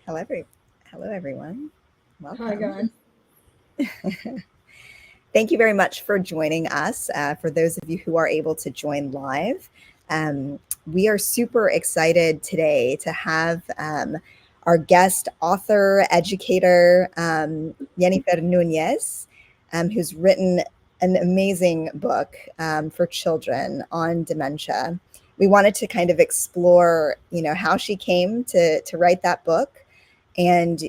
Hello, hello everyone. Hi Welcome. guys. Thank you very much for joining us. For those of you who are able to join live, we are super excited today to have our guest author, educator, Yenniffer Nuñez, who's written an amazing book for children on dementia. We wanted to kind of explore, how she came to write that book and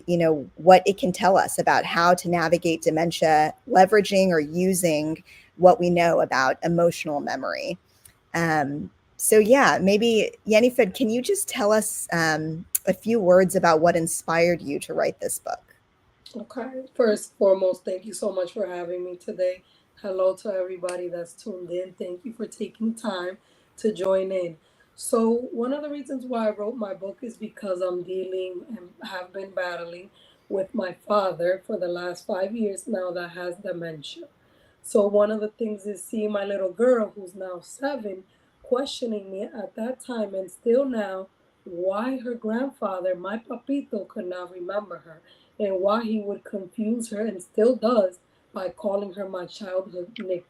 what it can tell us about how to navigate dementia, leveraging or using what we know about emotional memory. So yeah, maybe Yenniffer, can you just tell us a few words about what inspired you to write this book? Okay. First, foremost, thank you so much for having me today. Hello to everybody that's tuned in. Thank you for taking time to join in. So, one of the reasons why I wrote my book is because I'm dealing and have been battling with my father for the last 5 years now that has dementia. So, one of the things is seeing my little girl, who's now 7, questioning me at that time and still now why her grandfather, my Papito, could not remember her and why he would confuse her and still does by calling her my childhood nickname.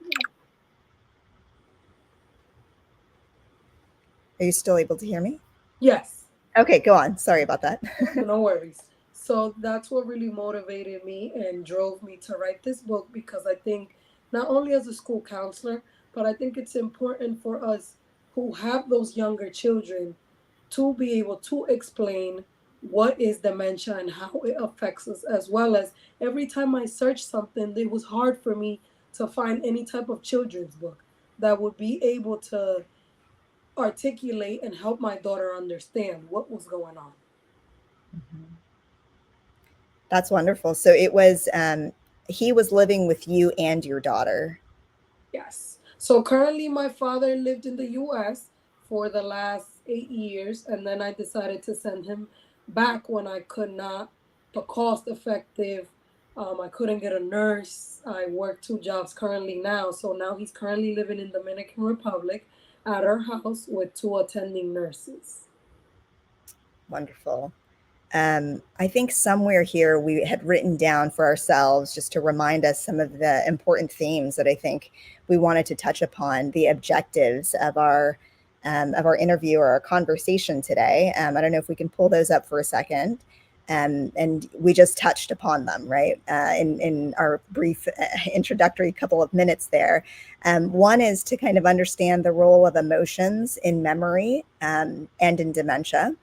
Are you still able to hear me? Yes, Okay, go on. Sorry about that. no worries. So that's what really motivated me and drove me to write this book because I think not only as a school counselor, but I think it's important for us who have those younger children to be able to explain what is dementia and how it affects us, as well as every time I searched something, it was hard for me to find any type of children's book that would be able to articulate and help my daughter understand what was going on. That's wonderful. So it was he was living with you and your daughter. Yes. So currently, my father lived in the US for the last 8 years, and then I decided to send him back when I could not, the cost effective. I couldn't get a nurse. I work 2 jobs currently now. So now he's currently living in Dominican Republic at our house with 2 attending nurses. Wonderful. I think somewhere here we had written down for ourselves just to remind us some of the important themes that I think we wanted to touch upon, the objectives of our interview or our conversation today. I don't know if we can pull those up for a second. And we just touched upon them, right, in our brief introductory couple of minutes there. One is to kind of understand the role of emotions in memory and in dementia.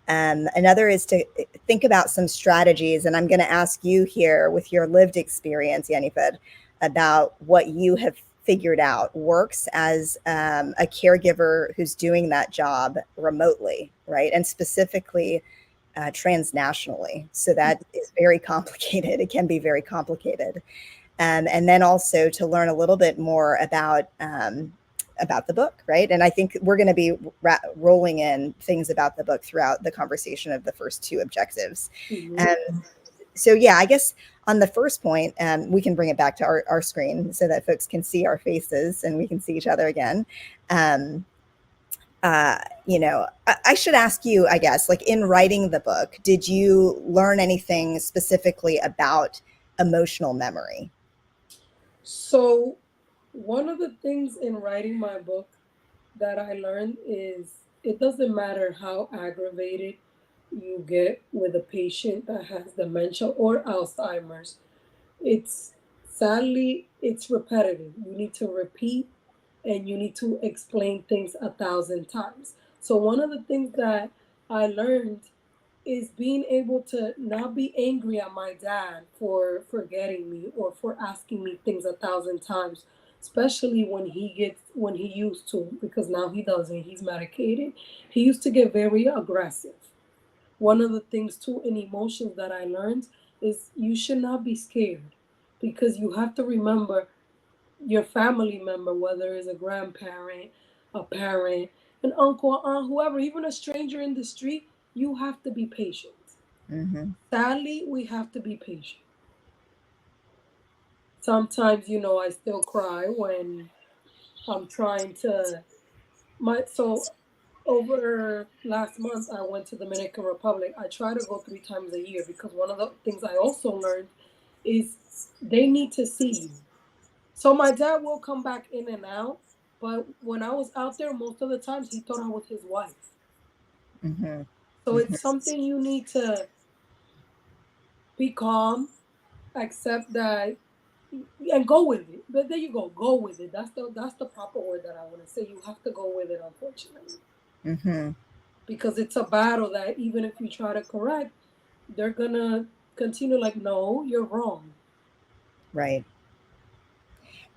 Another is to think about some strategies, and I'm going to ask you here with your lived experience, Yenniffer, about what you have figured out works as a caregiver who's doing that job remotely, right? And specifically transnationally. So that is very complicated. It can be very complicated. And then also to learn a little bit more about the book, right? And I think we're going to be rolling in things about the book throughout the conversation of the first two objectives. Mhm. Um, so yeah, I guess on the first point, we can bring it back to our screen so that folks can see our faces and we can see each other again. Um, I should ask you, I guess, like in writing the book, did you learn anything specifically about emotional memory? So, one of the things in writing my book that I learned is it doesn't matter how aggravated you get with a patient that has dementia or Alzheimer's. It's sadly it's repetitive. You need to repeat and you need to explain things 1,000 times. So one of the things that I learned is being able to not be angry at my dad for forgetting me or for asking me things 1,000 times, especially when he used to, because now he doesn't, he's medicated. He used to get very aggressive. One of the things too in emotions that I learned is you should not be scared because you have to remember your family member, whether it's a grandparent, a parent, an uncle, aunt, whoever, even a stranger in the street, you have to be patient. Mm-hmm. Sadly, we have to be patient. Sometimes, I still cry when I'm trying to my so Over last month, I went to Dominican Republic. I try to go 3 times a year because one of the things I also learned is they need to see you. So my dad will come back in and out, but when I was out there, most of the times he thought I was his wife. Mm-hmm. So Mm-hmm. it's something you need to be calm, accept that, and go with it. But there you go with it. That's the proper word that I want to say. You have to go with it, unfortunately, Mm-hmm. because it's a battle that even if you try to correct, they're gonna continue like, no, you're wrong. Right.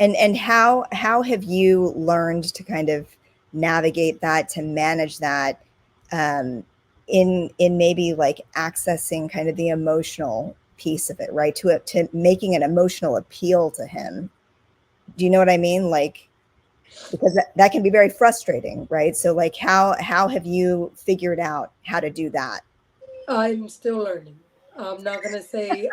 And how have you learned to kind of navigate that, to manage that, um, in maybe like accessing kind of the emotional piece of it, right? To making an emotional appeal to him. Do you know what I mean? Like, because that can be very frustrating, right? So like how have you figured out how to do that? I'm still learning. I'm not gonna say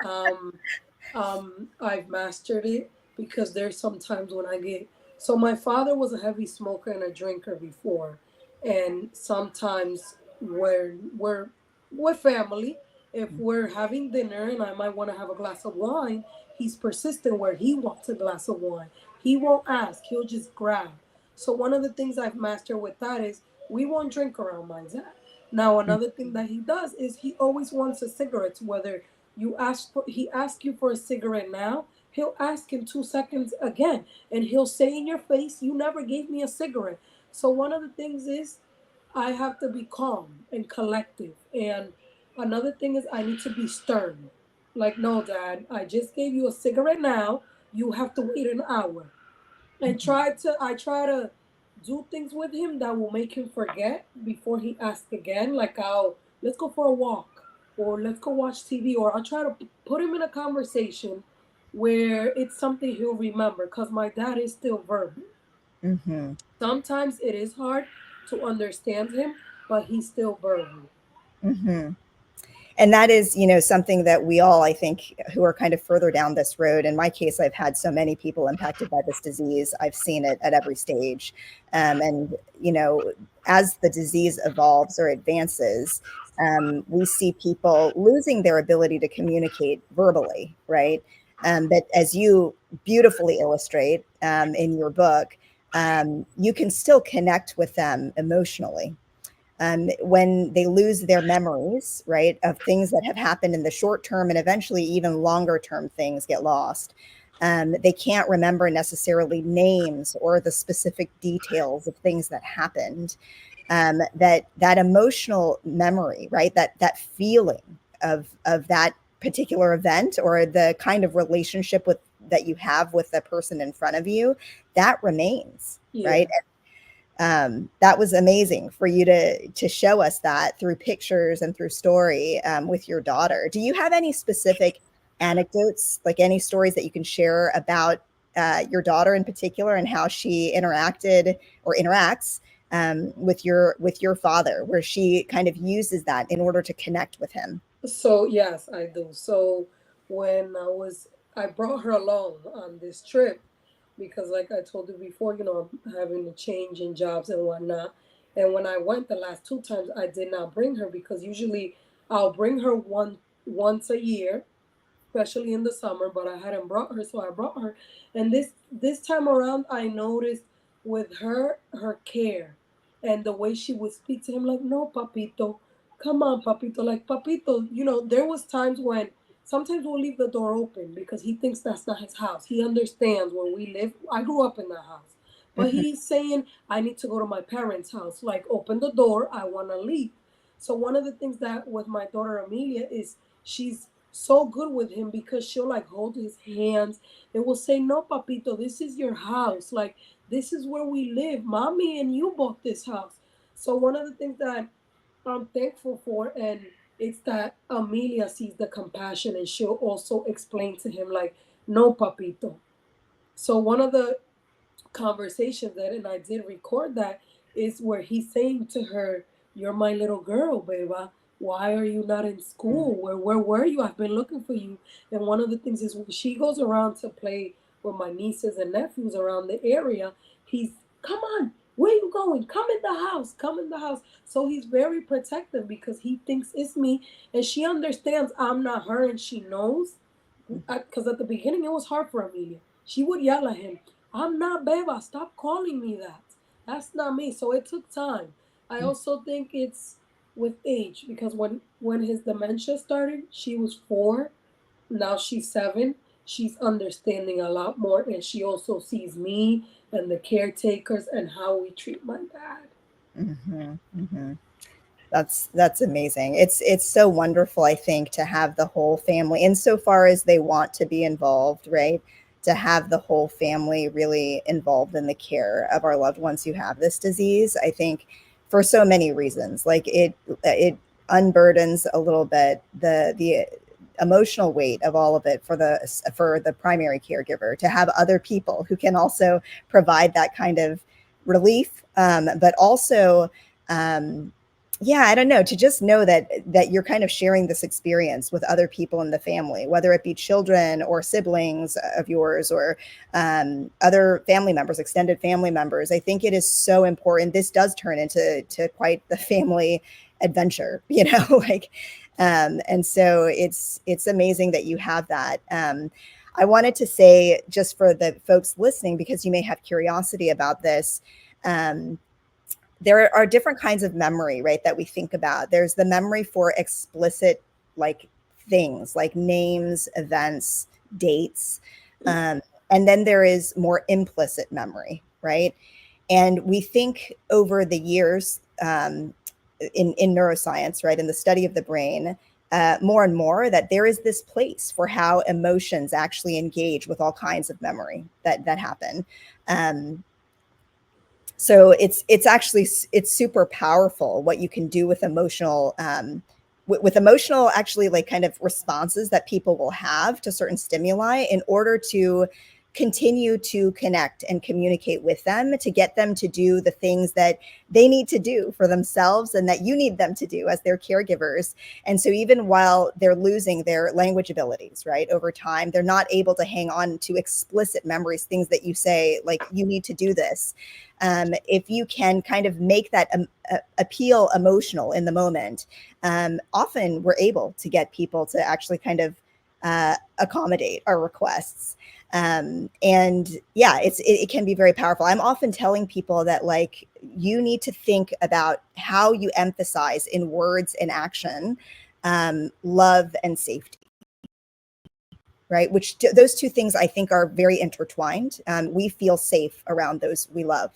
I've mastered it because there's sometimes when I get so my father was a heavy smoker and a drinker before, and sometimes when we're with family, if we're having dinner and I might want to have a glass of wine, he's persistent where he wants a glass of wine. He won't ask, he'll just grab. So one of the things I've mastered with that is we won't drink around my dad. Now another thing that he does is he always wants a cigarette, whether he asks you for a cigarette now, he'll ask in 2 seconds again, and he'll say in your face, you never gave me a cigarette. So one of the things is I have to be calm and collective, and another thing is I need to be stern, like, no dad, I just gave you a cigarette now, you have to wait an hour. And I try to do things with him that will make him forget before he asks again, like, I'll let's go for a walk, or let's go watch TV, or I'll try to put him in a conversation where it's something he'll remember, because my dad is still verbal. Mm-hmm. Sometimes it is hard to understand him, but he's still verbal. Mm-hmm. And that is, something that we all, I think, who are kind of further down this road. In my case, I've had so many people impacted by this disease. I've seen it at every stage. And as the disease evolves or advances, we see people losing their ability to communicate verbally, right? But as you beautifully illustrate in your book, you can still connect with them emotionally, when they lose their memories, right, of things that have happened in the short term, and eventually even longer term things get lost. They can't remember necessarily names or the specific details of things that happened. That emotional memory, right, that feeling of that particular event, or the kind of relationship with that you have with the person in front of you, that remains, right? Yeah. That was amazing for you to show us that through pictures and through story, with your daughter. Do you have any specific anecdotes, like any stories that you can share about your daughter in particular, and how she interacted or interacts, with your father, where she kind of uses that in order to connect with him? So yes, I do. So when I brought her along on this trip because, like I told you before, I'm having a change in jobs and whatnot. And when I went the last 2 times, I did not bring her because usually I'll bring her once a year, especially in the summer, but I hadn't brought her, so I brought her. And this time around, I noticed with her care and the way she would speak to him, like, no, Papito, come on, Papito, like, Papito. There was times when sometimes we'll leave the door open because he thinks that's not his house. He understands where we live. I grew up in that house, but Mhm. he's saying I need to go to my parents' house. Like, open the door, I want to leave. So one of the things that with my daughter Amelia is she's so good with him because she'll like hold his hands and will say, no, Papito, this is your house. Like, this is where we live. Mommy and you bought this house. So one of the things that I'm thankful for, and it's that Amelia sees the compassion and she'll also explain to him, like, no, Papito. So one of the conversations that, and I did record that, is where he's saying to her, you're my little girl, beba. Why are you not in school? Where were you? I've been looking for you. And one of the things is when she goes around to play with my nieces and nephews around the area, he's, come on, Where you going? Come in the house. Come in the house. So he's very protective because he thinks it's me, and she understands I'm not her, and she knows. Because at the beginning it was hard for Amelia. She would yell at him, "I'm not Beba. Stop calling me that. That's not me." So it took time. I also think it's with age because when his dementia started, she was 4. Now she's 7. She's understanding a lot more, and she also sees me and the caretakers and how we treat my dad. Mm-hmm, mm-hmm. That's amazing. It's so wonderful, I think, to have the whole family, insofar as they want to be involved, right? To have the whole family really involved in the care of our loved ones who have this disease. I think for so many reasons, like it unburdens a little bit the emotional weight of all of it for the primary caregiver to have other people who can also provide that kind of relief, but also um, yeah, I don't know, to just know that you're kind of sharing this experience with other people in the family, whether it be children or siblings of yours or other family members, extended family members. I think it is so important. This does turn into quite the family adventure, like, and so it's amazing that you have that. I wanted to say, just for the folks listening, because you may have curiosity about this, um, there are different kinds of memory, right, that we think about. There's the memory for explicit, like, things like names, events, dates. Um, and then there is more implicit memory, right? And we think over the years, in neuroscience, right, in the study of the brain, more and more, that there is this place for how emotions actually engage with all kinds of memory that happen. Um, so it's actually, it's super powerful what you can do with emotional, with emotional, actually, like, kind of responses that people will have to certain stimuli in order to continue to connect and communicate with them, to get them to do the things that they need to do for themselves and that you need them to do as their caregivers. And so even while they're losing their language abilities, right, over time, they're not able to hang on to explicit memories, things that you say, like, you need to do this. If you can kind of make that appeal emotional in the moment, often we're able to get people to actually kind of accommodate our requests. And yeah, it can be very powerful. I'm often telling people that, like, you need to think about how you emphasize in words and action, love and safety, right? Which those two things, I think, are very intertwined. We feel safe around those we love.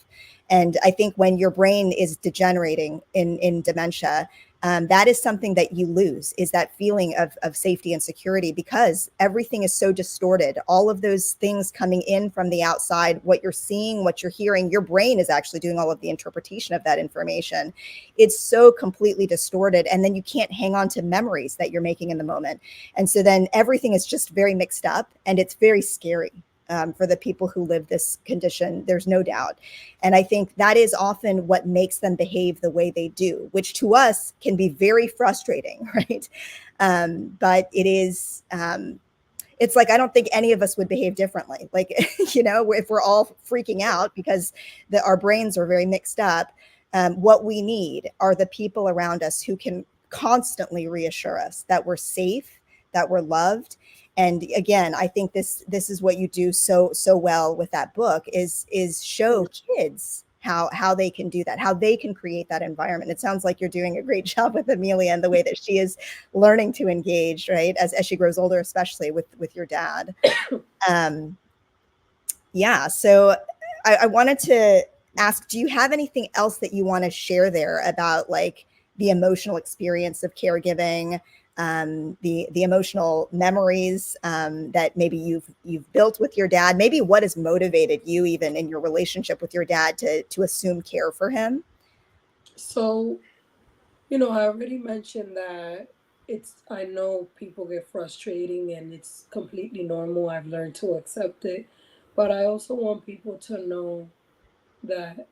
And I think when your brain is degenerating in dementia, that is something that you lose, is that feeling of safety and security, because everything is so distorted. All of those things coming in from the outside, what you're seeing, what you're hearing, your brain is actually doing all of the interpretation of that information. It's so completely distorted. And then you can't hang on to memories that you're making in the moment. And so then everything is just very mixed up, and it's very scary. For the people who live this condition, there's no doubt. And I think that is often what makes them behave the way they do, which to us can be very frustrating, right? But it is, it's like, I don't think any of us would behave differently. Like, if we're all freaking out because our brains are very mixed up, what we need are the people around us who can constantly reassure us that we're safe, that we're loved. And again, I think this is what you do so well with that book, is show kids how they can do that, how they can create that environment. It sounds like you're doing a great job with Amelia and the way that she is learning to engage, right, as she grows older, especially with your dad. Yeah, so I wanted to ask, do you have anything else that you want to share there about, like, the emotional experience of caregiving, the emotional memories, that maybe you've built with your dad, maybe what has motivated you even in your relationship with your dad to assume care for him? So, I already mentioned that I know people get frustrating and it's completely normal. I've learned to accept it. But I also want people to know that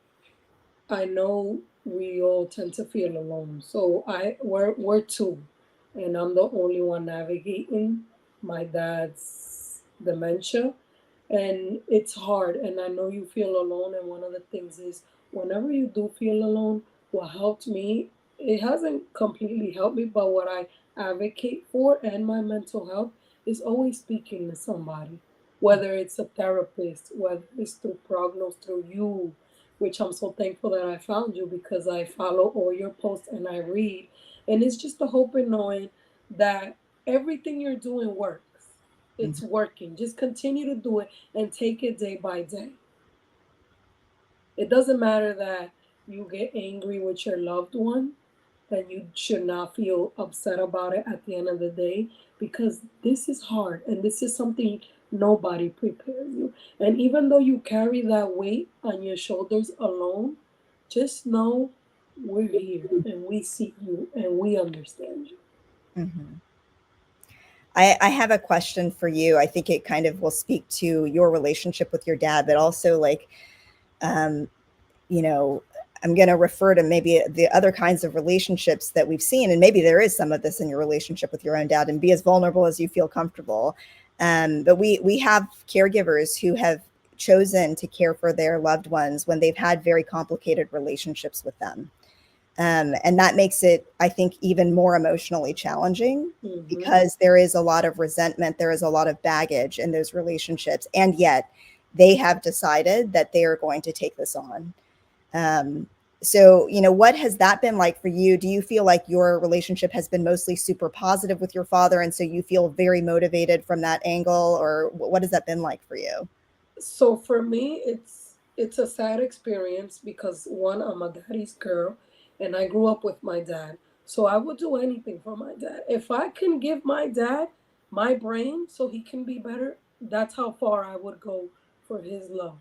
I know we all tend to feel alone. So we're two, and I'm the only one navigating my dad's dementia, and it's hard. And I know you feel alone. And one of the things is whenever you do feel alone, what helped me, it hasn't completely helped me, but what I advocate for and my mental health is always speaking to somebody, whether it's a therapist, whether it's through Prognos, through you, which I'm so thankful that I found you because I follow all your posts and I read. And it's just the hope in knowing that everything you're doing works. It's working. Just continue to do it and take it day by day. It doesn't matter that you get angry with your loved one, and you should not feel upset about it at the end of the day because this is hard and this is something nobody prepares you. And even though you carry that weight on your shoulders alone, just know we're here and we see you and we understand you. Mhm. I have a question for you. I think it kind of will speak to your relationship with your dad, but also like, um, you know, I'm going to refer to maybe the other kinds of relationships that we've seen, and maybe there is some of this in your relationship with your own dad, and be as vulnerable as you feel comfortable. But we have caregivers who have chosen to care for their loved ones when they've had very complicated relationships with them. And that makes it, I think, even more emotionally challenging Mm-hmm. because there is a lot of resentment, there is a lot of baggage in those relationships, and yet they have decided that they are going to take this on. Um, so, what has that been like for you? Do you feel like your relationship has been mostly super positive with your father, and so you feel very motivated from that angle, or what has that been like for you? So for me, it's a sad experience because one, I'm a daddy's girl, and I grew up with my dad. So I would do anything for my dad. If I can give my dad my brain so he can be better, that's how far I would go for his love.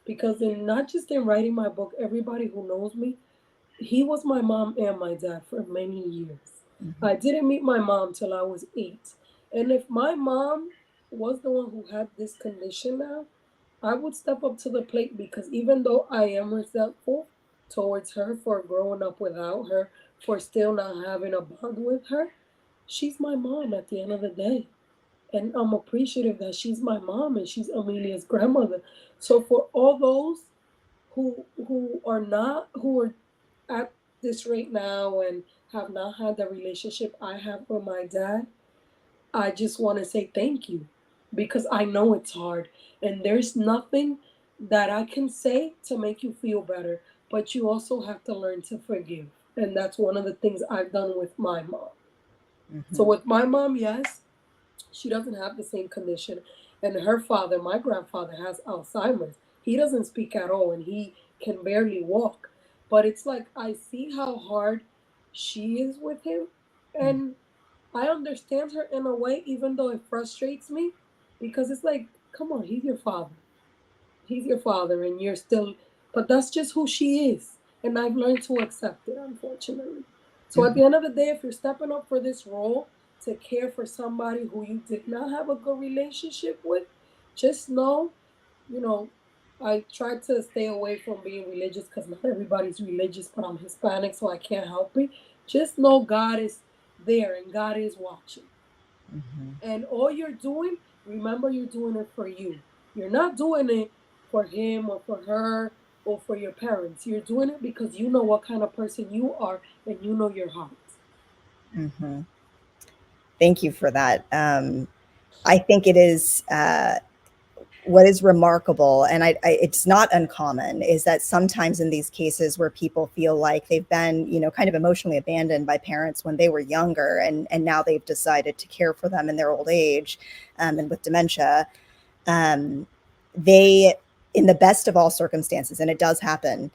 Because in not just in writing my book, everybody who knows me, he was my mom and my dad for many years. Mhm. I didn't meet my mom till I was 8. And if my mom was the one who had this condition now, I would step up to the plate because even though I am resentful towards her for growing up without her, for still not having a bond with her, she's my mom at the end of the day. And I'm appreciative that she's my mom and she's Amelia's grandmother. So for all those who are at this rate now and have not had the relationship I have with my dad, I just want to say thank you because I know it's hard and there's nothing that I can say to make you feel better, but you also have to learn to forgive. And that's one of the things I've done with my mom. So Mhm. with my mom, yes, she doesn't have the same condition. And her father, my grandfather, has Alzheimer's. He doesn't speak at all and he can barely walk. But it's like I see how hard she is with him. And I understand her in a way, even though it frustrates me, because it's like, come on, he's your father. He's your father, and you're still, but that's just who she is. And I've learned to accept it, unfortunately. So at Mhm. the end of the day, if you're stepping up for this role to care for somebody who you did not have a good relationship with, just know, you know, I try to stay away from being religious because not everybody's religious, but I'm Hispanic, so I can't help it. Just know God is there and God is watching. Mhm. And all you're doing, remember you're doing it for you. You're not doing it for him or for her or for your parents. You're doing it because you know what kind of person you are and you know your heart. Mhm. Thank you for that. I think it is what is remarkable, and it's not uncommon, is that sometimes in these cases where people feel like they've been, kind of emotionally abandoned by parents when they were younger, and now they've decided to care for them in their old age, and with dementia, um, they, in the best of all circumstances, and it does happen,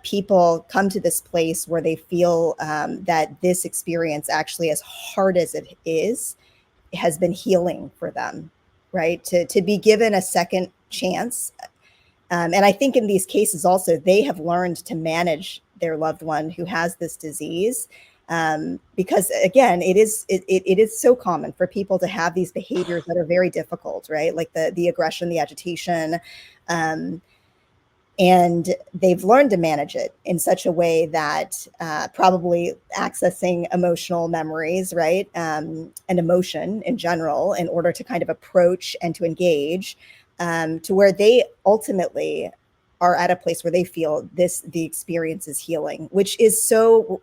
people come to this place where they feel that this experience, actually, as hard as it is, has been healing for them, right? To be given a second chance. And I think in these cases also, they have learned to manage their loved one who has this disease. Because again, it is so common for people to have these behaviors that are very difficult, right? Like the aggression, the agitation, um, and they've learned to manage it in such a way that probably accessing emotional memories, right, and emotion in general, in order to kind of approach and to engage, to where they ultimately are at a place where they feel the experience is healing, which is so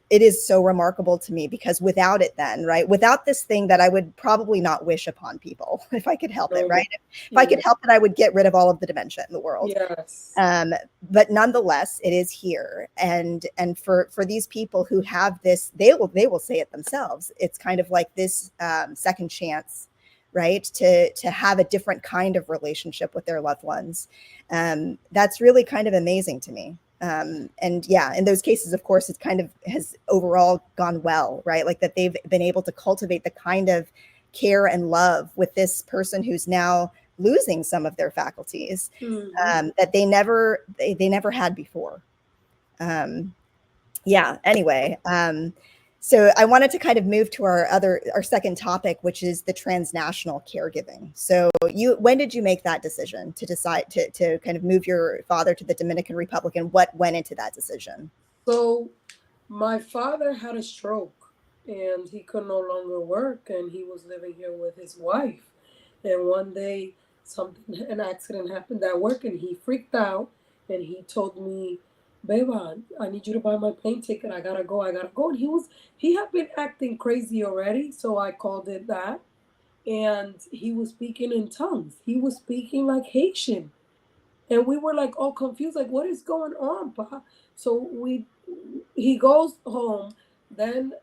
remarkable to me, because without it then, right, without this thing that I would probably not wish upon people if I could help it, No. right? If I Yeah. could help it, I would get rid of all of the dementia in the world. Yes. But nonetheless, it is here, and for these people who have this, they will say it themselves. It's kind of like this second chance, right? To have a different kind of relationship with their loved ones. That's really kind of amazing to me. And yeah, in those cases, of course, it kind of has overall gone well, right? Like that they've been able to cultivate the kind of care and love with this person who's now losing some of their faculties, that they never had before. Yeah. Anyway, so I wanted to kind of move to our second topic, which is the transnational caregiving. So when did you make that decision to decide to kind of move your father to the Dominican Republic, and what went into that decision? So my father had a stroke and he could no longer work, and he was living here with his wife. And one day an accident happened at work and he freaked out and he told me, Beba, I need you to buy my plane ticket. I gotta go, I gotta go. And he had been acting crazy already, so I called it that. And he was speaking in tongues. He was speaking like Haitian. And we were like all confused, like, what is going on, Pa? So he goes home. Then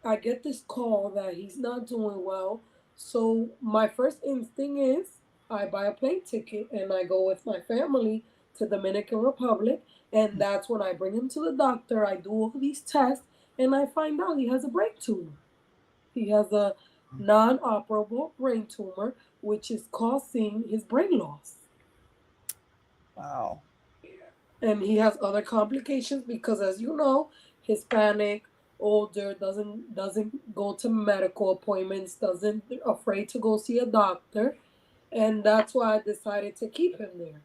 I get this call that he's not doing well. So my first instinct is I buy a plane ticket and I go with my family to Dominican Republic. And that's when I bring him to the doctor. I do all these tests and I find out he has a brain tumor. He has a non-operable brain tumor, which is causing his brain loss. Wow. And he has other complications because, as you know, Hispanic, older, doesn't go to medical appointments, doesn't afraid to go see a doctor, and that's why I decided to keep him there.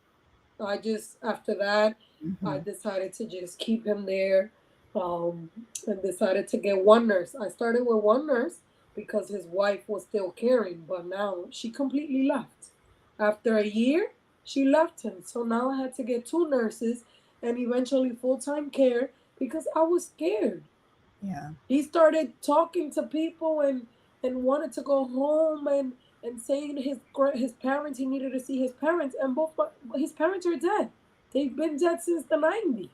I just after that, I Mm-hmm. decided to just keep him there, um, and decided to get one nurse. I started with one nurse because his wife was still caring, but now she completely left. After a year, she left him. So now I had to get two nurses and eventually full-time care because I was scared. Yeah. He started talking to people and wanted to go home and saying his parents, he needed to see his parents, and his parents are dead. They've been dead since the 90s.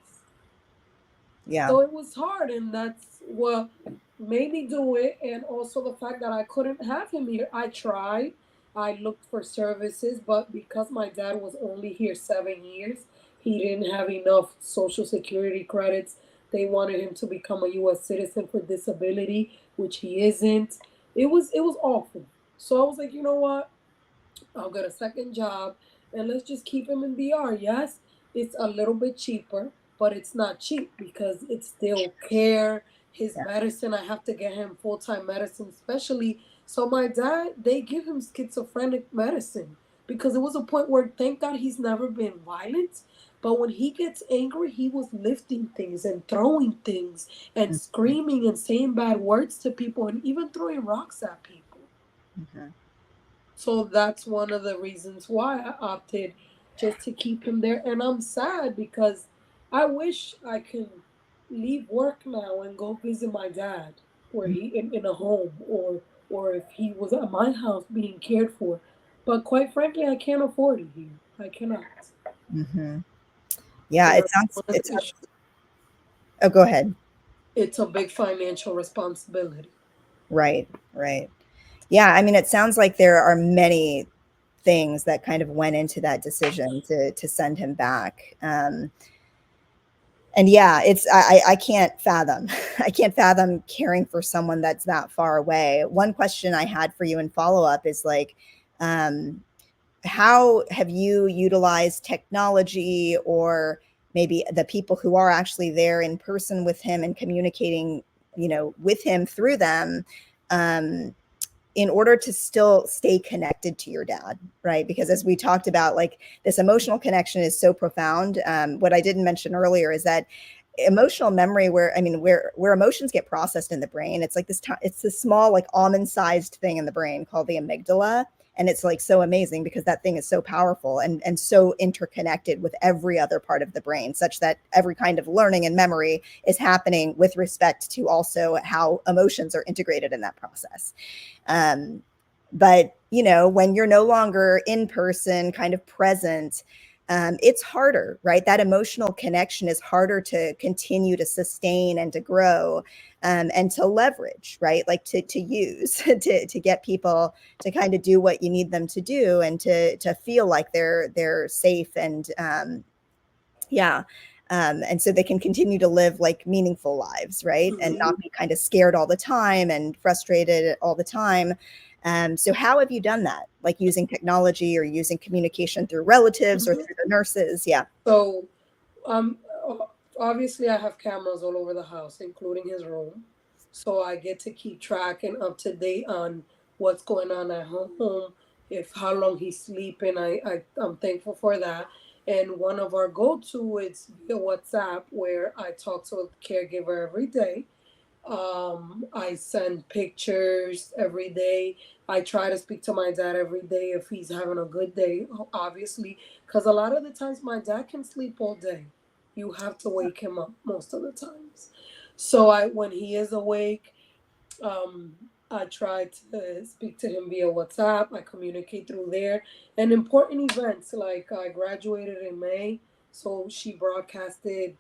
Yeah. So it was hard, and that's what made me do it. And also the fact that I couldn't have him here. I tried, I looked for services, but because my dad was only here 7 years, he didn't have enough Social Security credits. They wanted him to become a U.S. citizen for disability, which he isn't. It was awful. So I was like, you know what? I'll get a second job and let's just keep him in DR. Yes, it's a little bit cheaper, but it's not cheap because it's still care. His Yeah. medicine, I have to get him full time medicine, especially. So, my dad, they give him schizophrenic medicine because it was a point where, thank God, he's never been violent. But when he gets angry, he was lifting things and throwing things and screaming and saying bad words to people and even throwing rocks at people. Mm-hmm. So that's one of the reasons why I opted just to keep him there. And I'm sad because I wish I can leave work now and go visit my dad where he in a home or if he was at my house being cared for. But quite frankly, I can't afford it here. I cannot. Mm-hmm. Yeah. So It that's sounds. one of It the sounds. issues. Oh, go ahead. It's a big financial responsibility. Right. Right. Yeah. I mean, it sounds like there are many things that kind of went into that decision to send him back. And yeah, I can't fathom I can't fathom caring for someone that's that far away. One question I had for you in follow up is like, um, how have you utilized technology, or maybe the people who are actually there in person with him and communicating, with him through them, um, in order to still stay connected to your dad, right? Because as we talked about, like, this emotional connection is so profound. What I didn't mention earlier is that emotional memory, where emotions get processed in the brain, it's like it's this small, like, almond sized thing in the brain called the amygdala. And it's like so amazing because that thing is so powerful and so interconnected with every other part of the brain, such that every kind of learning and memory is happening with respect to also how emotions are integrated in that process. um, but when you're no longer in person, kind of present, it's harder, right? That emotional connection is harder to continue to sustain and to grow, and to leverage, right? Like to use to get people to kind of do what you need them to do, and to feel like they're safe, and yeah. And so they can continue to live like meaningful lives, right? And Mhm. not be kind of scared all the time and frustrated all the time. So how have you done that? Like using technology or using communication through relatives or Mhm. through the nurses? Yeah. So, um, obviously, I have cameras all over the house, including his room. So I get to keep track and up to date on what's going on at home, if how long he's sleeping. I'm thankful for that. And one of our go-to is via WhatsApp, where I talk to a caregiver every day. I send pictures every day. I try to speak to my dad every day if he's having a good day, obviously, because a lot of the times my dad can sleep all day. You have to wake him up most of the times. So when he is awake, um, I try to speak to him via WhatsApp. I communicate through there. And important events, like I graduated in May, so she broadcasted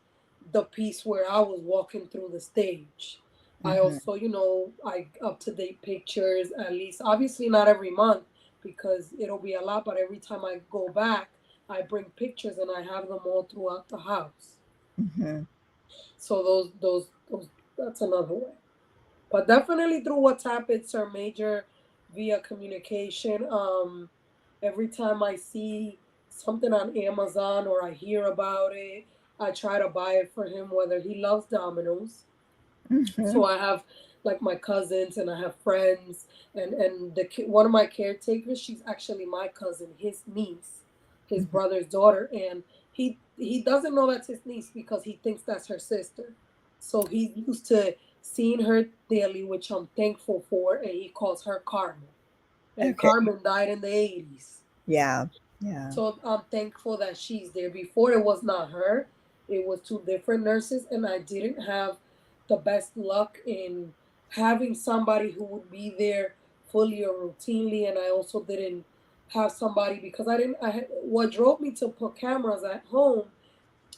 the piece where I was walking through the stage. I Mm-hmm. also, I up to date pictures, at least, obviously not every month because it'll be a lot, but every time I go back, I bring pictures and I have them all throughout the house. Mm-hmm. So those that's another way. But definitely through WhatsApp, it's our major via communication. Every time I see something on Amazon or I hear about it, I try to buy it for him, whether he loves Domino's. Mm-hmm. So I have like my cousins and I have friends, and one of my caretakers, she's actually my cousin, his niece, his Mm-hmm. brother's daughter, and he doesn't know that's his niece because he thinks that's her sister. So he's used to seeing her daily, which I'm thankful for, and he calls her Carmen. And Okay. Carmen died in the 80s. Yeah. Yeah. So I'm thankful that she's there. Before it was not her, it was two different nurses, and I didn't have the best luck in having somebody who would be there fully or routinely. And I also didn't have somebody because I didn't. What drove me to put cameras at home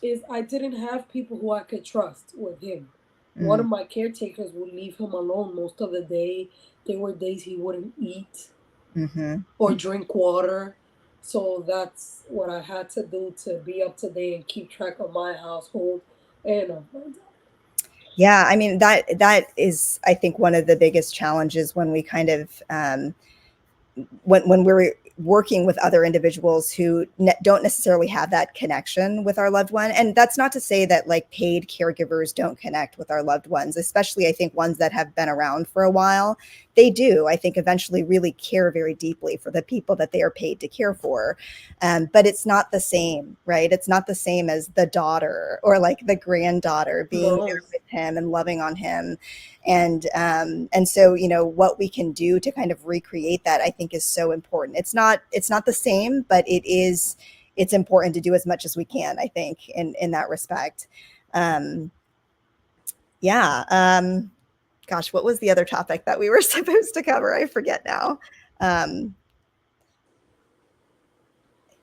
is I didn't have people who I could trust with him. One Mm. of my caretakers would leave him alone most of the day. There were days he wouldn't eat Mm-hmm. or drink water. So that's what I had to do to be up to date and keep track of my household and of my dad. Yeah, I mean that is, I think, one of the biggest challenges when we kind of when we're working with other individuals who don't necessarily have that connection with our loved one. And that's not to say that like paid caregivers don't connect with our loved ones, especially I think ones that have been around for a while. They do, I think, eventually really care very deeply for the people that they are paid to care for. But it's not the same, right? It's not the same as the daughter or like the granddaughter being No. there with him and loving on him. And so what we can do to kind of recreate that, I think, is so important. It's not the same, but it's important to do as much as we can, I think, in that respect. um yeah. Gosh, what was the other topic that we were supposed to cover? I forget now. um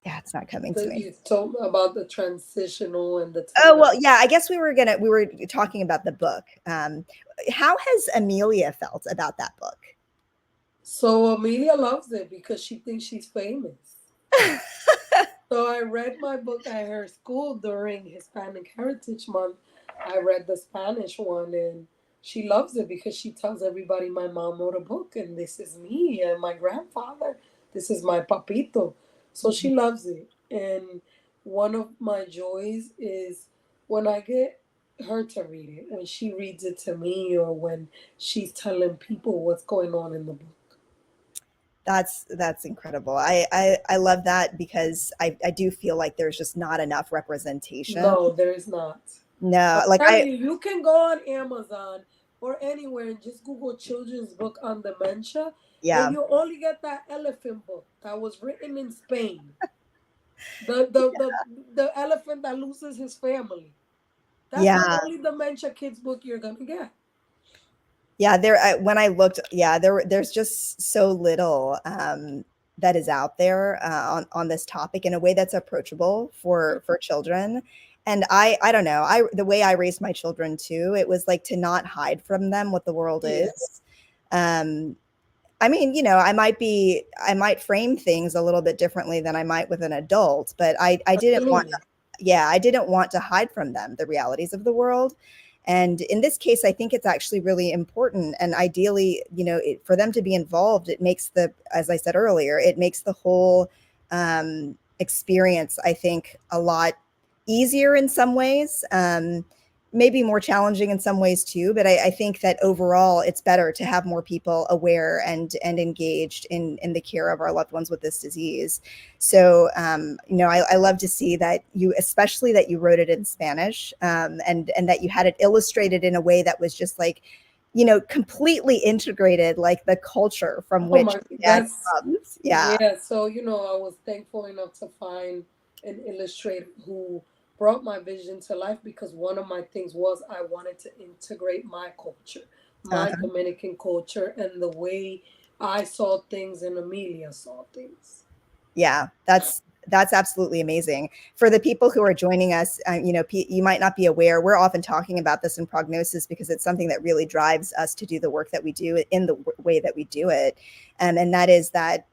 yeah, it's not coming to That me. you told me about the transitional and the Oh, well, time. yeah, I guess we were talking about the book. How has Amelia felt about that book? So Amelia loves it because she thinks she's famous. So I read my book at her school during Hispanic Heritage Month. I read the Spanish one and she loves it because she tells everybody my mom wrote a book and this is me and my grandfather. This is my Papito. So she loves it. And one of my joys is when I get her to read it, when she reads it to me or when she's telling people what's going on in the book. That's incredible. I love that because I do feel like there's just not enough representation. No, there is not. No, I'm like telling you, you can go on Amazon, or anywhere and just Google children's book on dementia, and Yeah. you only get that elephant book that was written in Spain. The elephant that loses his family. That's the Yeah. only dementia kids book you're gonna get. Yeah, when I looked, yeah, there's just so little that is out there on this topic in a way that's approachable for children. And I don't know, I the way I raised my children too, it was like to not hide from them what the world Yeah, is. Um, I mean, I might frame things a little bit differently than I might with an adult, but I didn't want absolutely. yeah, I didn't want to hide from them the realities of the world. And in this case, I think it's actually really important. And ideally, for them to be involved, it makes as I said earlier, it makes the whole experience, I think, a lot easier in some ways. Maybe more challenging in some ways too, but I think that overall it's better to have more people aware and engaged in the care of our loved ones with this disease. So I love to see that especially that you wrote it in Spanish, and that you had it illustrated in a way that was just like, completely integrated, like the culture from Oh which my, dad that's comes. Yeah. yeah. So I was thankful enough to find an illustrator who brought my vision to life, because one of my things was I wanted to integrate my culture, my Uh-huh. Dominican culture, and the way I saw things and Amelia saw things. Yeah, that's absolutely amazing. For the people who are joining us, you might not be aware, we're often talking about this in prognosis because it's something that really drives us to do the work that we do in the way that we do it. And that is that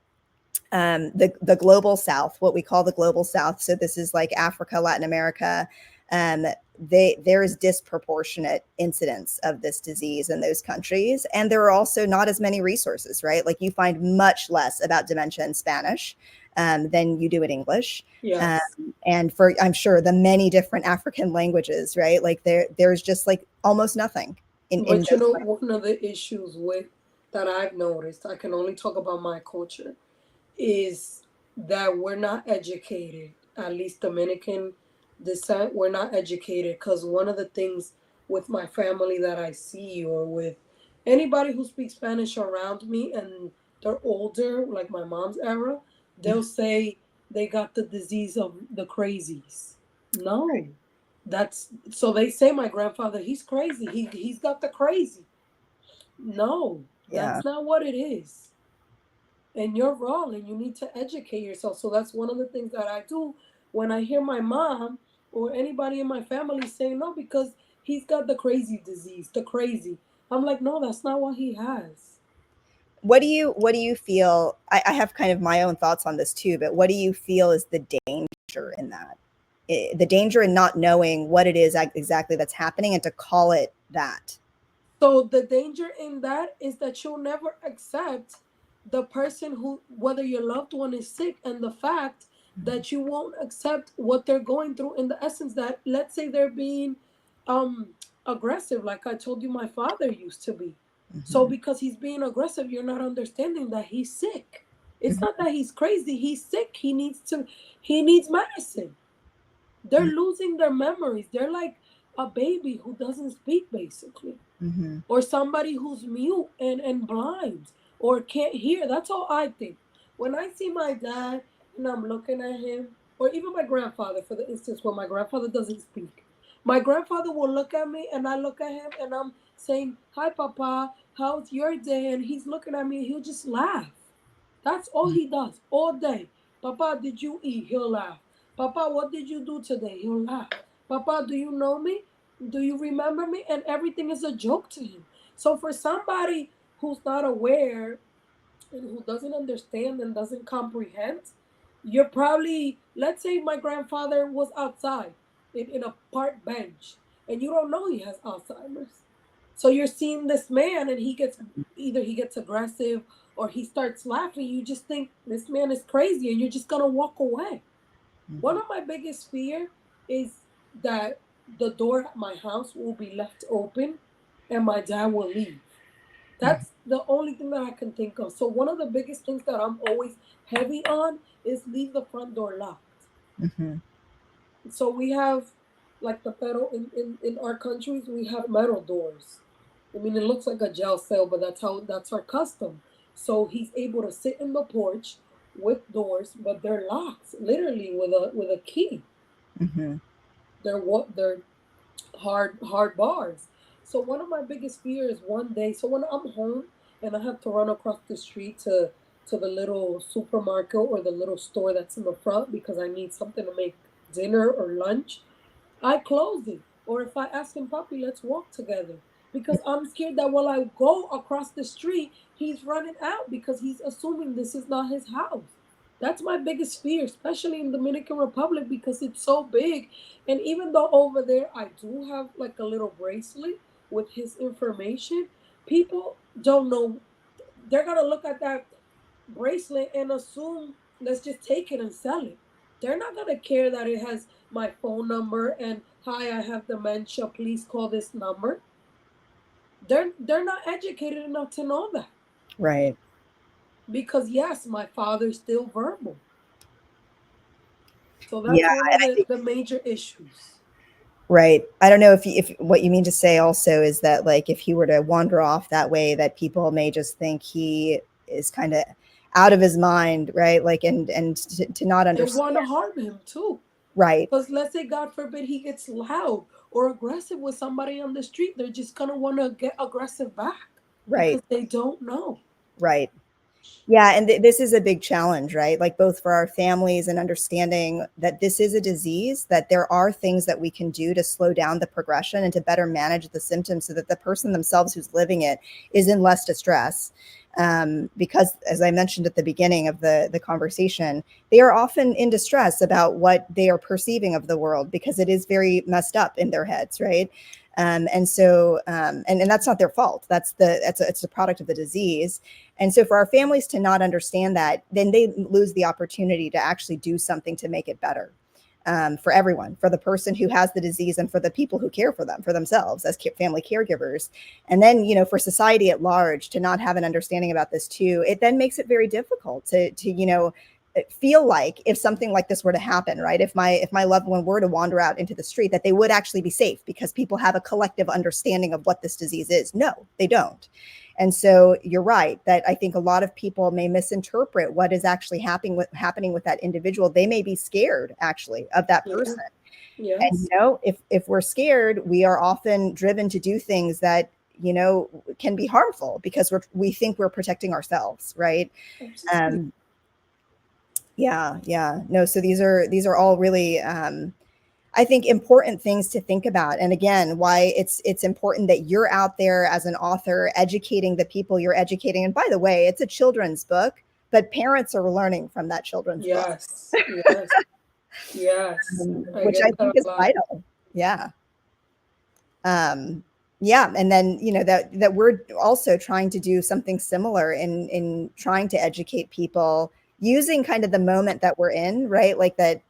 the global South, what we call the global South. So this is like Africa, Latin America. There is disproportionate incidence of this disease in those countries, and there are also not as many resources, right? Like you find much less about dementia in Spanish than you do in English. Um, Yes. and for I'm sure the many different African languages, right? Like there's just like almost nothing in But those. one of the issues with that I've noticed, I can only talk about my culture, is that we're not educated, at least Dominican descent, we're not educated. Because one of the things with my family that I see, or with anybody who speaks Spanish around me and they're older, like my mom's era, they'll say they got the disease of the crazies. No. That's so they say my grandfather, he's crazy. He's got the crazy. No, Yeah. that's not what it is, and you're wrong, and you need to educate yourself. So that's one of the things that I do when I hear my mom or anybody in my family saying no, because he's got the crazy disease, the crazy. I'm like, no, that's not what he has. What do you feel? I have kind of my own thoughts on this too, but what do you feel is the danger in that? The danger in not knowing what it is exactly that's happening and to call it that. So the danger in that is that you'll never accept the person who, whether your loved one is sick, and the fact that you won't accept what they're going through, in the essence that, let's say they're being um aggressive, like I told you my father used to be. So Mhm. because he's being aggressive, you're not understanding that he's sick. It's Mhm. not that he's crazy, he's sick. He needs medicine. They're losing their memories. They're like a baby who doesn't speak, basically, Mhm. or somebody who's mute and blind or can't hear. That's all I think. When I see my dad and I'm looking at him, or even my grandfather, for the instance, when my grandfather doesn't speak, my grandfather will look at me and I look at him and I'm saying, "Hi, Papa, how's your day?" And he's looking at me and he'll just laugh. That's all he does all day. "Papa, did you eat?" He'll laugh. "Papa, what did you do today?" He'll laugh. "Papa, do you know me? Do you remember me?" And everything is a joke to him. So for somebody who's not aware and who doesn't understand and doesn't comprehend, you're probably, let's say my grandfather was outside in a park bench, and you don't know he has Alzheimer's. So you're seeing this man and either he gets aggressive or he starts laughing. You just think this man is crazy and you're just gonna walk away. One Mhm. of my biggest fear is that the door at my house will be left open and my dad will leave. Mhm. That's the only thing that I can think of. So one of the biggest things that I'm always heavy on is leave the front door locked. Mhm. So we have, like, the metal in our countries, we have metal doors. I mean, it looks like a jail cell, but that's our custom. So he's able to sit in the porch with doors, but they're locked, literally with a key. Hmm. They're hard bars. So one of my biggest fears one day, so when I'm home and I have to run across the street to the little supermarket or the little store that's in the front because I need something to make dinner or lunch, I close it. Or if I ask him, Puppy, let's walk together. Because I'm scared that while I go across the street, he's running out because he's assuming this is not his house. That's my biggest fear, especially in Dominican Republic because it's so big. And even though over there I do have like a little bracelet with his information, people don't know. They're gonna look at that bracelet and assume let's just take it and sell it. They're not gonna care that it has my phone number and hi, I have dementia, please call this number. They're not educated enough to know that. Right. Because yes, my father's still verbal. So Yeah. that's one of And I think, the major issues. right. I don't know if what you mean to say also is that, like, if he were to wander off that way, that people may just think he is kind of out of his mind, right? Like, and to not And understand. want to harm him too. Right. Because let's say, God forbid, he gets loud or aggressive with somebody on the street, they're just going to want to get aggressive back Right. because they don't know. Right. Yeah, and this is a big challenge, right? Like, both for our families and understanding that this is a disease, that there are things that we can do to slow down the progression and to better manage the symptoms so that the person themselves who's living it is in less distress. Because, as I mentioned at the beginning of the conversation, they are often in distress about what they are perceiving of the world because it is very messed up in their heads, right? And so, and that's not their fault. It's a product of the disease. And so for our families to not understand that, then they lose the opportunity to actually do something to make it better, for everyone, for the person who has the disease and for the people who care for them, for themselves as family caregivers. And then, for society at large to not have an understanding about this too, it then makes it very difficult to feel like if something like this were to happen, right? If my loved one were to wander out into the street, that they would actually be safe because people have a collective understanding of what this disease is. No, they don't. And so you're right that I think a lot of people may misinterpret what is actually happening with that individual. They may be scared actually of that Yeah. person. And Yes. if we're scared, we are often driven to do things that can be harmful because we think we're protecting ourselves, right? Absolutely. Um, yeah, yeah. No, so these are all really, I think, important things to think about. And again, why it's important that you're out there as an author educating the people you're educating. And by the way, it's a children's book, but parents are learning from that children's book, Yes. Yes. Yes. I which I get think that is a lot. vital. Yeah. Um, yeah, and then that we're also trying to do something similar in trying to educate people using kind of the moment that we're in, right? Like that,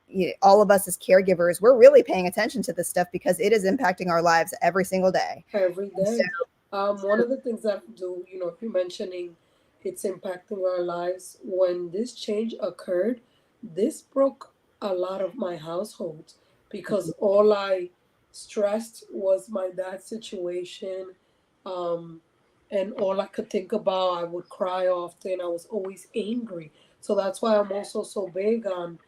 all of us as caregivers, we're really paying attention to this stuff because it is impacting our lives every single day. Every And so, day. One of the things that I do, if you're mentioning it's impacting our lives, when this change occurred, this broke a lot of my households because all I stressed was my dad's situation. Um, and all I could think about, I would cry often. I was always angry. So that's why I'm also so big on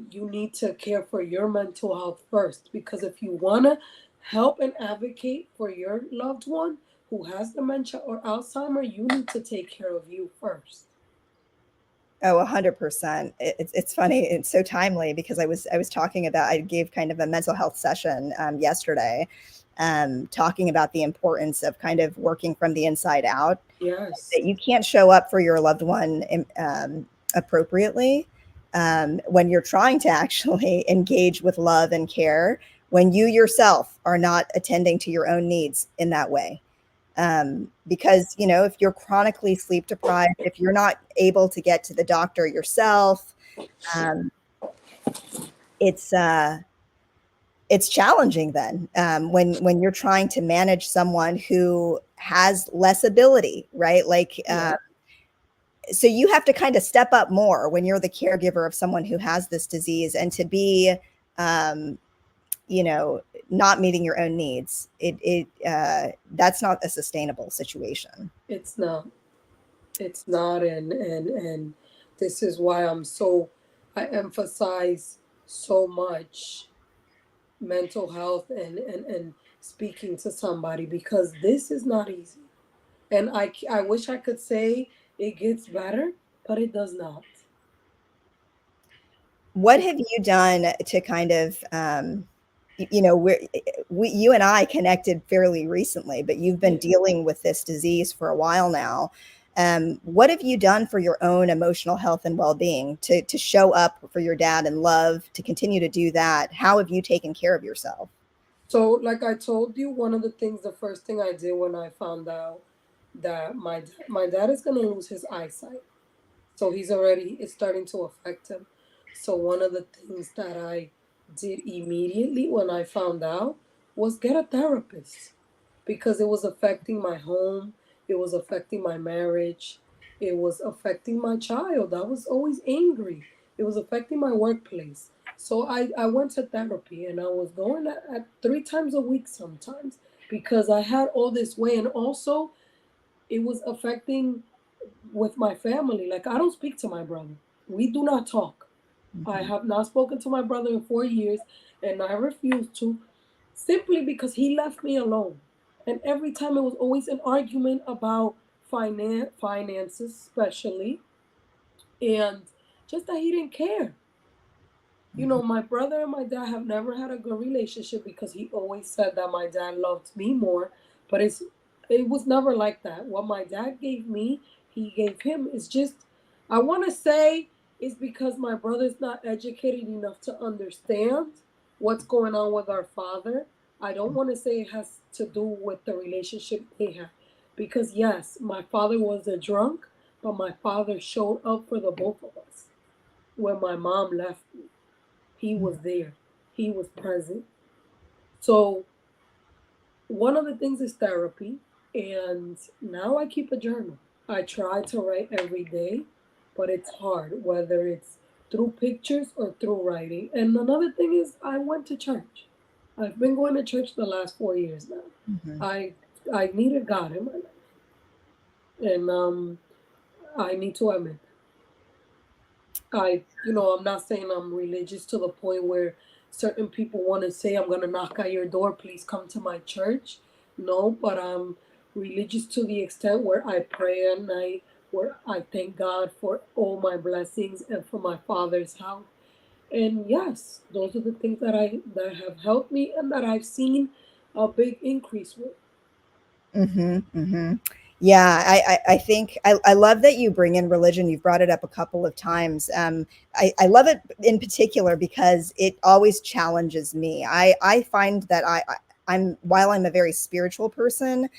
you need to care for your mental health first. Because if you want to help and advocate for your loved one who has dementia or Alzheimer, you need to take care of you first. oh, 100%. It's funny. It's so timely because I was talking about, I gave kind of a mental health session yesterday, talking about the importance of kind of working from the inside out. Yes. That you can't show up for your loved one appropriately when you're trying to actually engage with love and care when you yourself are not attending to your own needs in that way. Because if you're chronically sleep deprived, if you're not able to get to the doctor yourself, um, it's it's challenging then, when you're trying to manage someone who has less ability, right? Like, Yeah. so you have to kind of step up more when you're the caregiver of someone who has this disease, and to be, um, you know, not meeting your own needs, that's not a sustainable situation. It's not. It's not, and this is why I emphasize so much mental health and speaking to somebody, because this is not easy. And I wish I could say it gets better, but it does not. What have you done to kind of, you and I connected fairly recently, but you've been Yeah. dealing with this disease for a while now. What have you done for your own emotional health and well-being to show up for your dad and love, to continue to do that? How have you taken care of yourself? So, like I told you, one of the things, the first thing I did when I found out that my dad is gonna lose his eyesight. So it's starting to affect him. So one of the things that I did immediately when I found out was get a therapist, because it was affecting my home, it was affecting my marriage, it was affecting my child. I was always angry. It was affecting my workplace. So I went to therapy, and I was going at 3 times a week sometimes, because I had all this way, and also it was affecting with my family. Like, I don't speak to my brother. We do not talk. I Mhm. have not spoken to my brother in 4 years, and I refuse to, simply because he left me alone. And every time it was always an argument about finances, especially, and just that he didn't care. You know, Mhm. my brother and my dad have never had a good relationship, because he always said that my dad loved me more, but it was never like that. What my dad gave me, he gave him. It's just, I want to say it's because my brother's not educated enough to understand what's going on with our father. I don't want to say it has to do with the relationship they had, because yes, my father was a drunk, but my father showed up for the both of us. When my mom left me, he was there. He was present. So one of the things is therapy, and now I keep a journal. I try to write every day, but it's hard, whether it's through pictures or through writing. And another thing is, I went to church. I've been going to church the last 4 years now. Mhm. I I needed God in my life, and I need to admit, I'm not saying I'm religious to the point where certain people want to say, I'm going to knock at your door, please come to my church. No, but I'm religious to the extent where I pray at night, where I thank God for all my blessings and for my father's house. And yes, those are the things that have helped me and that I've seen a big increase with. Mhm, mhm. Yeah, I think I love that you bring in religion. You've brought it up a couple of times. I love it in particular because it always challenges me. I find that I'm while I'm a very spiritual person,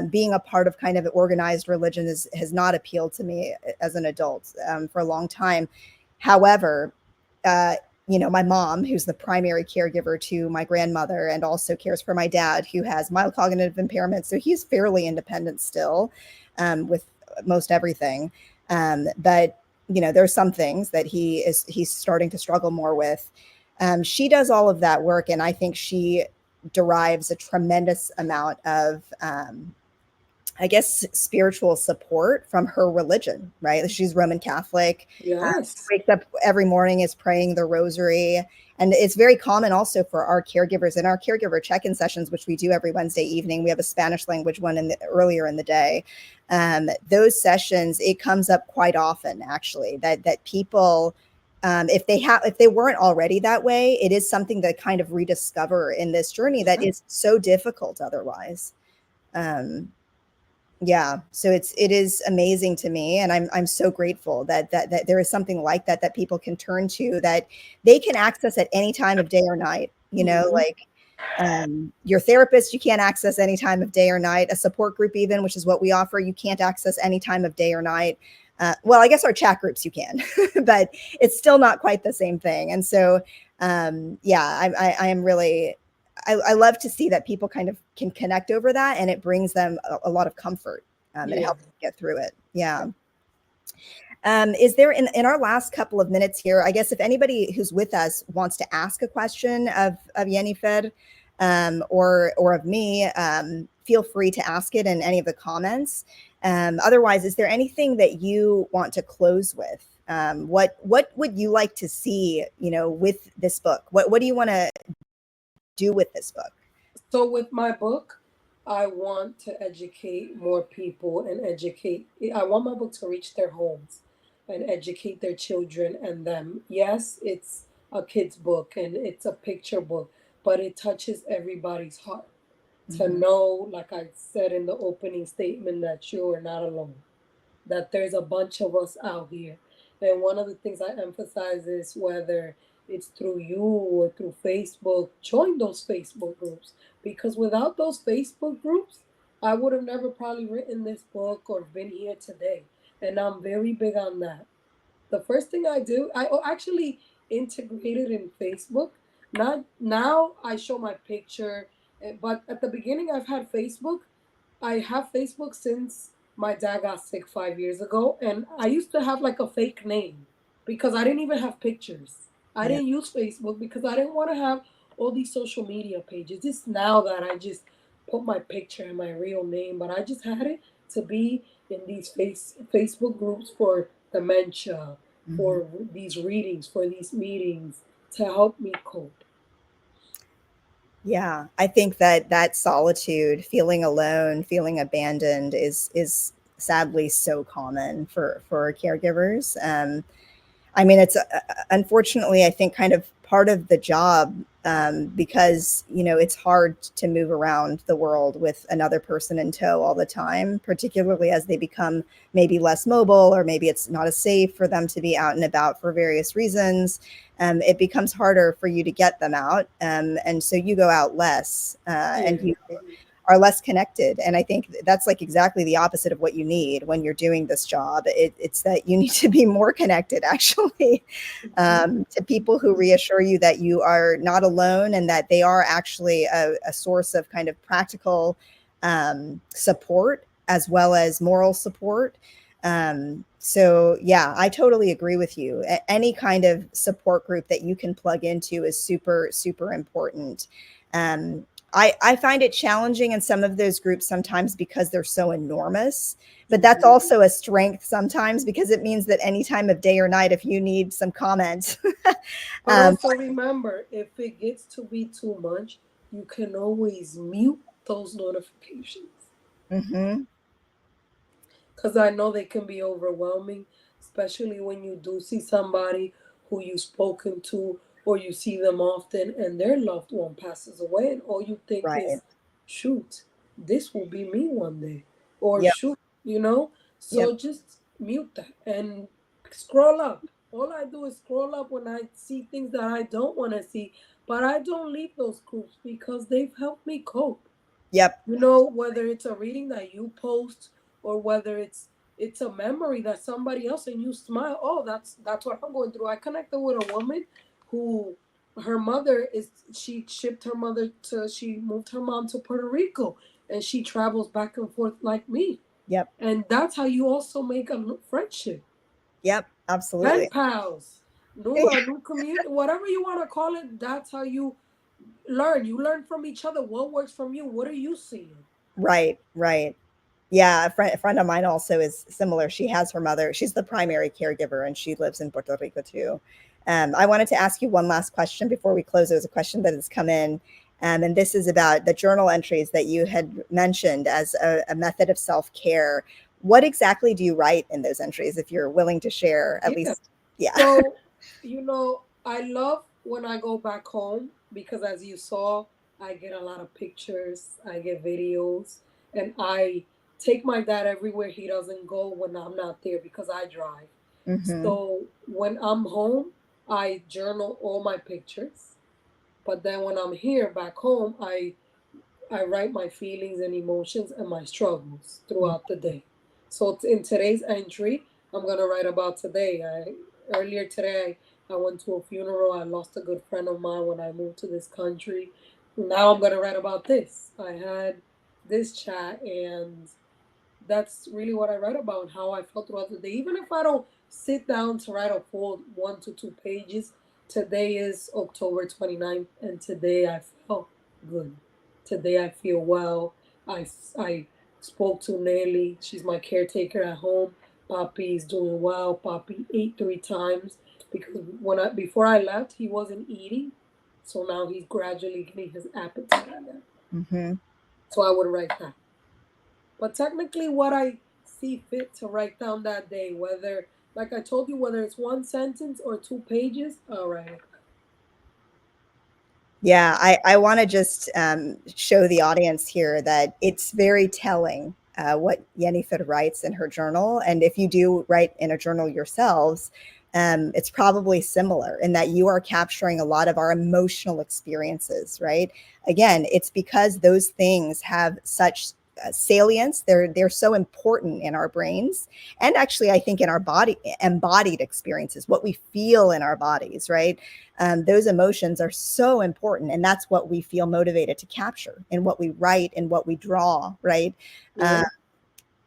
being a part of kind of organized religion has not appealed to me as an adult for a long time. However, uh, my mom, who's the primary caregiver to my grandmother and also cares for my dad, who has mild cognitive impairment. So he's fairly independent still with most everything. But, there's some things that he's starting to struggle more with. She does all of that work. And I think she derives a tremendous amount of I guess, spiritual support from her religion, right? She's Roman Catholic. She Yes. wakes up every morning, is praying the rosary. And it's very common also for our caregivers in our caregiver check-in sessions, which we do every Wednesday evening. We have a Spanish language one earlier in the day. Those sessions, it comes up quite often, actually, that people, if they weren't already that way, it is something to kind of rediscover in this journey that Yeah. is so difficult otherwise. Um, yeah, so it is amazing to me, and I'm so grateful that there is something like that people can turn to, that they can access at any time of day or night. Hmm. Like your therapist, you can't access any time of day or night. A support group, even, which is what we offer, you can't access any time of day or night. Well, I guess our chat groups you can, but it's still not quite the same thing. And so, yeah, I am really I love to see that people kind of can connect over that, and it brings them a lot of comfort, and it Yeah. helps them get through it. Yeah. Is there in our last couple of minutes here? I guess if anybody who's with us wants to ask a question of Yenniffer, or of me, feel free to ask it in any of the comments. Otherwise, is there anything that you want to close with? What would you like to see, with this book? What do you want to do with this book? So with my book, I want to educate more people and educate. I want my book to reach their homes and educate their children and them. Yes, it's a kid's book and it's a picture book, but it touches everybody's heart to Mm-hmm. know, like I said in the opening statement, that you are not alone, that there's a bunch of us out here. And one of the things I emphasize is whether it's through you or through Facebook, join those Facebook groups. Because without those Facebook groups, I would have never probably written this book or been here today. And I'm very big on that. The first thing I do, I actually integrated in Facebook. Not now I show my picture, but at the beginning I've had Facebook. I have Facebook since my dad got sick 5 years ago, and I used to have like a fake name because I didn't even have pictures. I Yeah. didn't use Facebook because I didn't want to have all these social media pages. It's now that I just put my picture and my real name, but I just had it to be in these Facebook groups for dementia, Mm-hmm. for these readings, for these meetings to help me cope. Yeah, I think that solitude, feeling alone, feeling abandoned is sadly so common for caregivers. I mean, it's unfortunately, I think, kind of part of the job, because it's hard to move around the world with another person in tow all the time, particularly as they become maybe less mobile, or maybe it's not as safe for them to be out and about for various reasons. It becomes harder for you to get them out, and so you go out less, and Yeah. you are less connected. And I think that's like exactly the opposite of what you need when you're doing this job. It's that you need to be more connected, actually, Mhm. to people who reassure you that you are not alone, and that they are actually a source of kind of practical support as well as moral support. So yeah, I totally agree with you. Any kind of support group that you can plug into is super, super important. Um, I find it challenging in some of those groups sometimes because they're so enormous, but that's Mhm. also a strength sometimes because it means that any time of day or night, if you need some comment, But um, also remember, if it gets to be too much, you can always mute those notifications. mhm, Because I know they can be overwhelming, especially when you do see somebody who you've spoken to or you see them often and their loved one passes away, and all you think right. is, shoot, this will be me one day. Or Yep, shoot, you know? yep, So just mute that and scroll up. All I do is scroll up when I see things that I don't want to see, but I don't leave those groups because they've helped me cope. yep, You know, whether it's a reading that you post or whether it's a memory that somebody else and you smile, oh, that's what I'm going through. I connected with a woman who her mother is she shipped her mother to she moved her mom to Puerto Rico and she travels back and forth like me. yep, And that's how you also make a friendship. yep, Pen absolutely. pals. New community, whatever you want to call it, that's how you learn. You learn from each other. What works from you? What are you seeing? Right, right. Yeah, a friend of mine also is similar. She has her mother. She's the primary caregiver, and she lives in Puerto Rico too. I wanted to ask you one last question before we close. There's a question that has come in, and this is about the journal entries that you had mentioned as a method of self-care. What exactly do you write in those entries, if you're willing to share, at Yeah. least? Yeah. So, I love when I go back home because as you saw, I get a lot of pictures, I get videos, and I take my dad everywhere he doesn't go when I'm not there because I drive. Hmm. So, when I'm home, I journal all my pictures, but then when I'm here back home, I write my feelings and emotions and my struggles throughout the day. So in today's entry, I'm gonna write about today. Earlier today I went to a funeral. I lost a good friend of mine when I moved to this country. Now I'm gonna write about this. I had this chat and that's really what I write about, how I felt throughout the day. Even if I don't sit down to write a full 1 to 2 pages, today is October 29th and today I felt good. Today I feel well. I spoke to Nelly. She's my caretaker at home. Papi is doing well. Papi ate 3 times because before I left, he wasn't eating. So now he's gradually getting his appetite again. Hmm. So I would write that. But technically, what I see fit to write down that day, whether, like I told you, whether it's one sentence or 2 pages, I'll write it. Yeah, I want to just show the audience here that it's very telling what Yenniffer writes in her journal. And if you do write in a journal yourselves, it's probably similar in that you are capturing a lot of our emotional experiences, right? Again, it's because those things have such salience. They're so important in our brains, and actually, I think in our body embodied experiences, what we feel in our bodies, right? Those emotions are so important, and that's what we feel motivated to capture in what we write and what we draw, right? Yeah.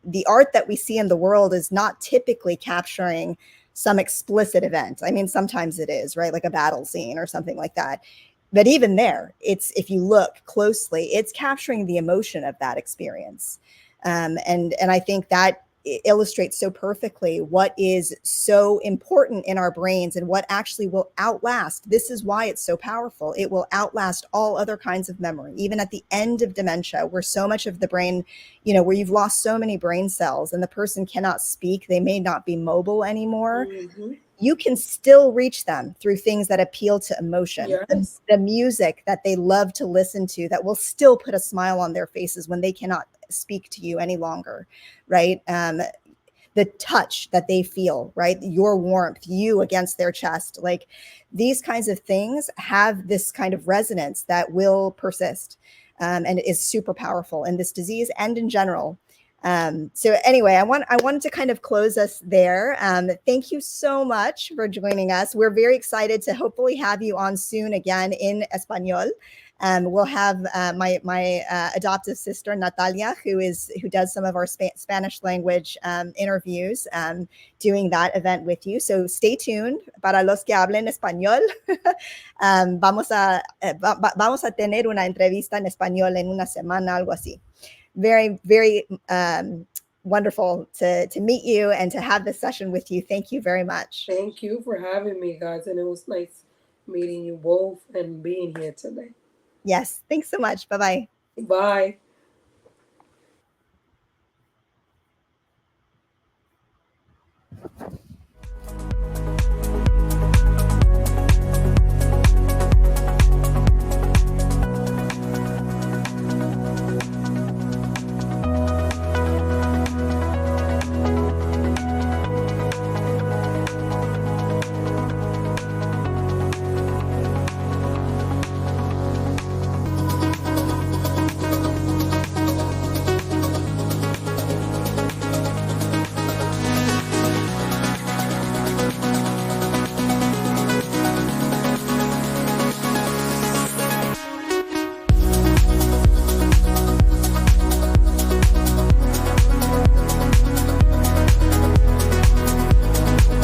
The art that we see in the world is not typically capturing some explicit event. I mean, sometimes it is, right? Like a battle scene or something like that. But even there, it's, if you look closely, it's capturing the emotion of that experience. And I think that illustrates so perfectly what is so important in our brains and what actually will outlast. This is why it's so powerful. It will outlast all other kinds of memory, even at the end of dementia, where so much of the brain, where you've lost so many brain cells and the person cannot speak, they may not be mobile anymore. Mm-hmm. You can still reach them through things that appeal to emotion, Yes. the music that they love to listen to that will still put a smile on their faces when they cannot speak to you any longer, right? The touch that they feel, right? Your warmth, you against their chest, like these kinds of things have this kind of resonance that will persist, and is super powerful in this disease and in general. So anyway, I wanted to kind of close us there. Thank you so much for joining us. We're very excited to hopefully have you on soon again in Espanol. We'll have my adoptive sister Natalia, who does some of our Spanish language interviews, doing that event with you. So stay tuned para los que hablen español. Vamos a tener una entrevista en español en una semana, algo así. Very, very wonderful to meet you and to have this session with you. Thank you very much. Thank you for having me, guys. And it was nice meeting you both and being here today. Yes, thanks so much. Bye bye. Bye.